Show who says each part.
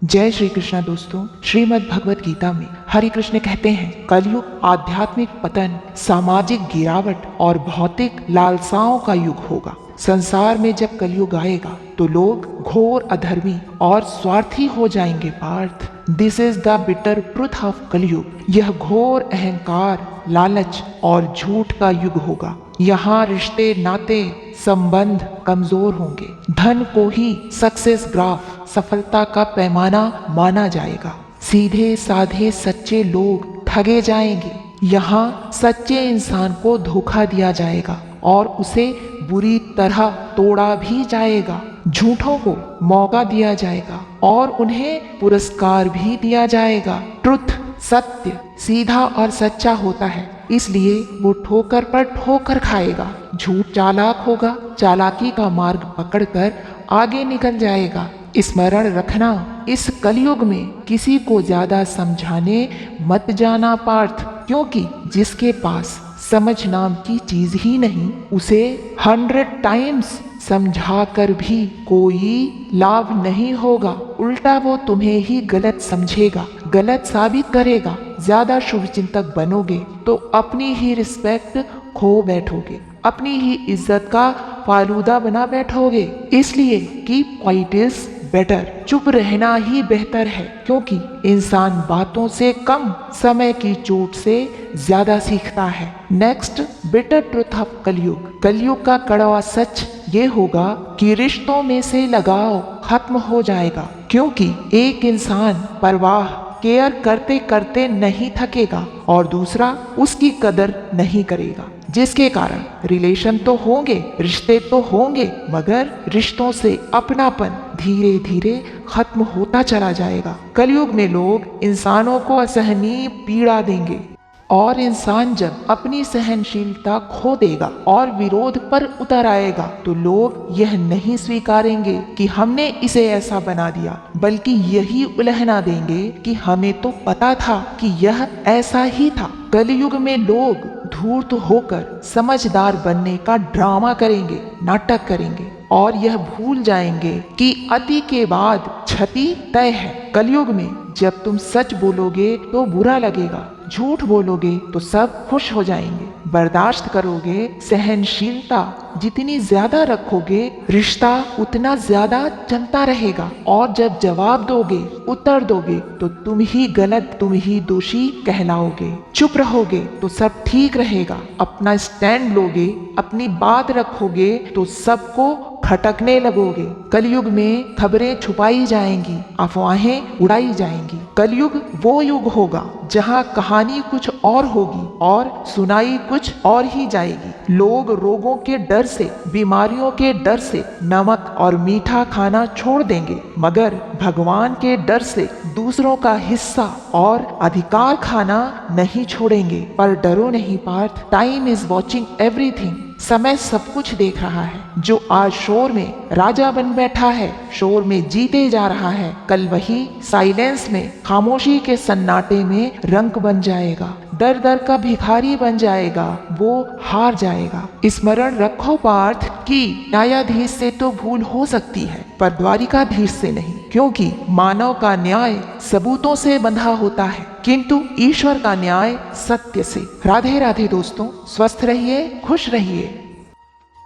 Speaker 1: जय श्री कृष्णा दोस्तों। श्रीमद् भगवत गीता में हरि कृष्ण कहते हैं, कलयुग आध्यात्मिक पतन, सामाजिक गिरावट और भौतिक लालसाओं का युग होगा। संसार में जब कलयुग आएगा तो लोग घोर अधर्मी और स्वार्थी हो जाएंगे Parth. This is the bitter truth of Kalyug. यह घोर अहंकार, लालच और झूठ का युग होगा। यहाँ रिश्ते, नाते, संबंध कमजोर होंगे। धन को ही सक्सेस ग्राफ, सफलता का पैमाना माना जाएगा। सीधे साधे सच्चे लोग ठगे जाएंगे। यहाँ सच्चे इंसान को धोखा दिया जाएगा और उसे बुरी तरह तोड़ा भी जाएगा। झूठों को मौका दिया जाएगा और उन्हें पुरस्कार भी दिया जाएगा। ट्रुथ, सत्य सीधा और सच्चा होता है, इसलिए वो ठोकर पर ठोकर खाएगा। झूठ चालाक होगा, चालाकी का मार्ग पकड़कर आगे निकल जाएगा। स्मरण रखना, इस कलयुग में किसी को ज्यादा समझाने मत जाना पार्थ, क्योंकि जिसके पास समझ नाम की चीज ही नहीं, उसे 100 टाइम्स समझा कर भी कोई लाभ नहीं होगा। उल्टा वो तुम्हें ही गलत समझेगा, गलत साबित करेगा। ज्यादा शुभ चिंतक बनोगे तो अपनी ही रिस्पेक्ट खो बैठोगे, अपनी ही इज्जत का फालूदा बना बैठोगे। इसलिए कीप क्वाइट इज बेटर, चुप रहना ही बेहतर है, क्योंकि इंसान बातों से कम, समय की चोट से ज्यादा सीखता है। नेक्स्ट, बिटर ट्रुथ ऑफ कलयुग। कलयुग का कड़वा सच ये होगा कि रिश्तों में से लगाव खत्म हो जाएगा, क्योंकि एक इंसान परवाह, केयर करते करते नहीं थकेगा और दूसरा उसकी कदर नहीं करेगा, जिसके कारण रिलेशन तो होंगे, रिश्ते तो होंगे, मगर रिश्तों से अपनापन धीरे धीरे खत्म होता चला जाएगा। कलयुग में लोग इंसानों को असहनीय पीड़ा देंगे और इंसान जब अपनी सहनशीलता खो देगा और विरोध पर उतर आएगा तो लोग यह नहीं स्वीकारेंगे कि हमने इसे ऐसा बना दिया, बल्कि यही उल्हना देंगे कि हमें तो पता था कि यह ऐसा ही था। कलयुग में लोग धूर्त होकर समझदार बनने का ड्रामा करेंगे, नाटक करेंगे और यह भूल जाएंगे कि अति के बाद क्षति तय है। कलयुग में जब तुम सच बोलोगे तो बुरा लगेगा, झूठ बोलोगे तो सब खुश हो जाएंगे। बर्दाश्त करोगे, सहनशीलता जितनी ज्यादा रखोगे, रिश्ता उतना ज्यादा चलता रहेगा। और जब जवाब दोगे, उत्तर दोगे तो तुम ही गलत, तुम ही दोषी कहलाओगे। चुप रहोगे तो सब ठीक रहेगा। अपना स्टैंड लोगे, अपनी बात रखोगे तो सबको खटकने लगोगे। कलयुग में खबरें छुपाई जाएंगी, अफवाहें उड़ाई जाएंगी। कलयुग वो युग होगा जहाँ कहानी कुछ और होगी और सुनाई कुछ और ही जाएगी। लोग रोगों के डर से, बीमारियों के डर से नमक और मीठा खाना छोड़ देंगे, मगर भगवान के डर से दूसरों का हिस्सा और अधिकार खाना नहीं छोड़ेंगे। पर डरो नहीं Parth, time is watching everything. समय सब कुछ देख रहा है। जो आज शोर में राजा बन बैठा है, शोर में जीते जा रहा है, कल वही साइलेंस में, खामोशी के सन्नाटे में रंक बन जाएगा, दर दर का भिखारी बन जाएगा, वो हार जाएगा। स्मरण रखो पार्थ कि न्यायाधीश से तो भूल हो सकती है, पर द्वारिकाधीश से नहीं, क्योंकि मानव का न्याय सबूतों से बंधा होता है, किंतु ईश्वर का न्याय सत्य से। राधे राधे दोस्तों, स्वस्थ रहिए, खुश रहिए।